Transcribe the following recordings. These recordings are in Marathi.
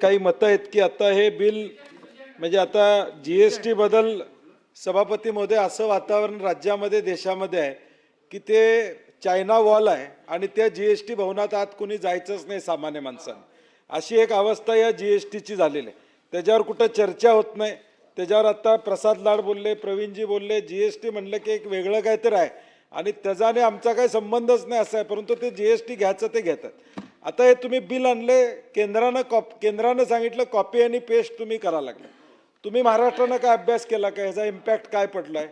काही मतं आहेत की आता हे बिल म्हणजे आता जीएसटी बदल सभापती महोदय असं वातावरण राज्यामध्ये देशामध्ये आहे की ते चायना वॉल आहे आणि त्या जीएसटी भवनात आत कोणी जायचंच नाही सामान्य माणसांनी, अशी एक अवस्था या जीएसटीची झालेली आहे। त्याच्यावर कुठं चर्चा होत नाही। त्याच्यावर आता प्रसाद लाड बोलले, प्रवीणजी बोलले, जीएसटी म्हणलं की एक वेगळं काहीतरी आहे आणि त्याच्याने आमचा काही संबंधच नाही असं आहे, परंतु ते जीएसटी घ्यायचं ते घेतात। आता हे तुम्ही बिल आणले, केंद्रानं सांगितलं कॉपी आणि पेस्ट तुम्ही करा लागले। तुम्ही महाराष्ट्रानं काय अभ्यास केला का, ह्याचा इम्पॅक्ट काय पडला आहे?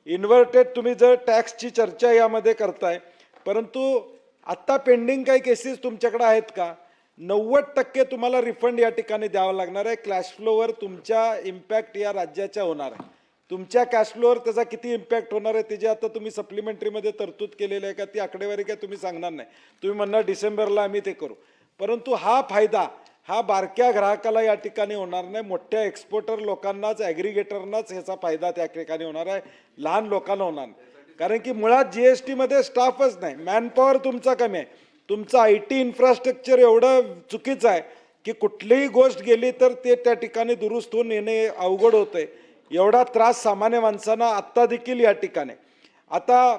इन्व्हर्टेड तुम्ही जर टॅक्सची चर्चा यामध्ये करताय, परंतु आत्ता पेंडिंग काही केसेस तुमच्याकडे आहेत का? 90% तुम्हाला रिफंड या ठिकाणी द्यावा लागणार आहे। कॅश फ्लोवर तुमच्या इम्पॅक्ट या राज्याच्या होणार आहे। तुमच्या कॅश फ्लोवर त्याचा किती इम्पॅक्ट होणार आहे त्याची आता तुम्ही सप्लिमेंटरीमध्ये तरतूद केलेली आहे का? ती आकडेवारी काय तुम्ही सांगणार नाही, तुम्ही म्हणणार डिसेंबरला आम्ही ते करू, परंतु हा फायदा हा बारक्या ग्राहकाला या ठिकाणी होणार नाही। मोठ्या एक्सपोर्टर लोकांनाच, ॲग्रिगेटरनाच ह्याचा फायदा त्या ठिकाणी होणार आहे, लहान लोकांना होणार नाही। कारण की मुळात जीएसटीमध्ये स्टाफच नाही, मॅनपॉवर तुमचा कमी आहे, तुमचं IT इन्फ्रास्ट्रक्चर एवढं चुकीचं आहे की कुठलीही गोष्ट गेली तर ते त्या ठिकाणी दुरुस्त होऊन येणे अवघड होतंय। एवढा त्रास सामान्य माणसांना आत्ता देखील या ठिकाणी। आता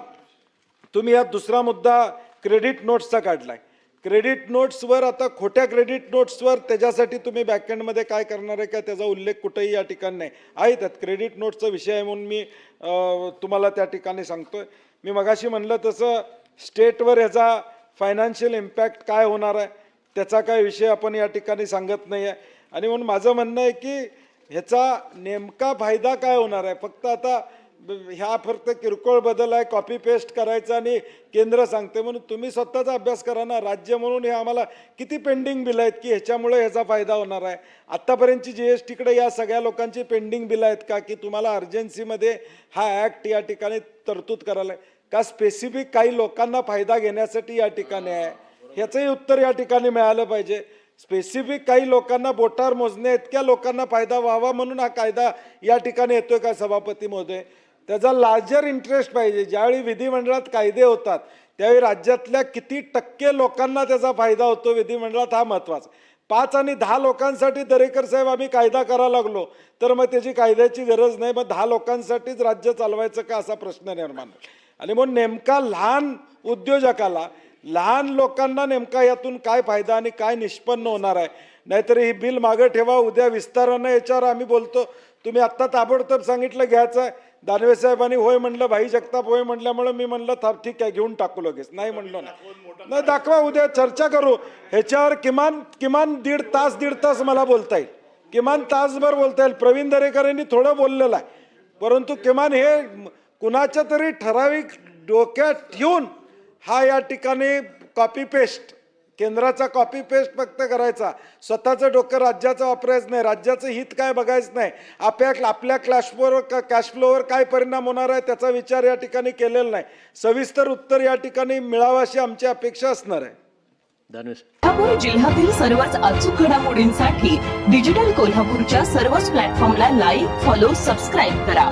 तुम्ही यात दुसरा मुद्दा क्रेडिट नोट्सचा काढलाय। क्रेडिट नोट्सवर आता खोट्या क्रेडिट नोट्सवर त्याच्यासाठी तुम्ही बॅकएंडमध्ये काय करणार आहे का त्याचा उल्लेख कुठेही या ठिकाणी नाही आहे। त्यात क्रेडिट नोट्सचा विषय आहे म्हणून मी तुम्हाला त्या ठिकाणी सांगतोय। मी मगाशी म्हणलं तसं स्टेटवर ह्याचा फायनान्शियल इम्पॅक्ट काय होणार आहे त्याचा काय विषय आपण या ठिकाणी सांगत नाही आहे। आणि म्हणून माझं म्हणणं आहे की ह्याचा नेमका फायदा काय होणार आहे? फक्त आता ह्या फक्त किरकोळ बदल आहे, कॉपी पेस्ट करायचा आणि केंद्र सांगते म्हणून तुम्ही स्वतःचा अभ्यास करा ना। राज्य म्हणून हे आम्हाला किती पेंडिंग बिल आहेत की ह्याच्यामुळे ह्याचा फायदा होणार आहे? आत्तापर्यंतची जीएसटीकडे या सगळ्या लोकांची पेंडिंग बिल आहेत का की तुम्हाला अर्जन्सीमध्ये हा ॲक्ट या ठिकाणी तरतूद करायला आहे का? स्पेसिफिक काही लोकांना फायदा घेण्यासाठी या ठिकाणी आहे? ह्याचंही उत्तर या ठिकाणी मिळालं पाहिजे। स्पेसिफिक काही लोकांना बोटावर मोजणे इतक्या लोकांना फायदा व्हावा म्हणून हा कायदा या ठिकाणी येतोय का सभापती महोदय? त्याचा लार्जर इंटरेस्ट पाहिजे। ज्यावेळी विधिमंडळात कायदे होतात त्यावेळी राज्यातल्या किती टक्के लोकांना त्याचा फायदा होतो विधिमंडळात हा महत्त्वाचा। 5 आणि 10 लोकांसाठी दरेकर साहेब आम्ही कायदा करायला लागलो तर मग त्याची कायद्याची गरज नाही, मग 10 लोकांसाठीच राज्य चालवायचं का असा प्रश्न निर्माण होईल। आणि म्हणून नेमका लहान उद्योजकाला, लहान लोकांना नेमका यातून काय फायदा आणि काय निष्पन्न होणार आहे? नाहीतर ही बिल मागं ठेवा, उद्या विस्तारानं याच्यावर आम्ही बोलतो। तुम्ही आत्ता ताबडतोब सांगितलं घ्यायचं आहे, दानवे साहेबांनी होय म्हणलं, भाई जगताप होय म्हटल्यामुळे मी म्हणलं ठीक आहे घेऊन टाकू लगेच, नाही म्हणलो नाही दाखवा, उद्या चर्चा करू ह्याच्यावर। किमान दीड तास मला बोलता येईल, किमान तासभर बोलता येईल। प्रवीण दरेकर यांनी थोडं बोललेलं आहे, परंतु किमान हे कुणाच्या तरी ठराविक डोक्यात ठेवून हा या ठिकाणी कॉपी पेस्ट, केंद्राचा कॉपी पेस्ट फक्त करायचा, स्वतःचं डोकं राज्याचं वापरायचं नाही, राज्याचं हित काय बघायचं नाही, आपल्या कॅश फ्लोवर काय परिणाम होणार आहे त्याचा विचार या ठिकाणी केलेला नाही। सविस्तर उत्तर या ठिकाणी मिळावं अशी आमची अपेक्षा असणार आहे। कोल्हापूर जिल्ह्यातील सर्वच अचूक घडामोडींसाठी डिजिटल कोल्हापूरच्या सर्वच प्लॅटफॉर्मला लाईक, फॉलो, सबस्क्राईब करा।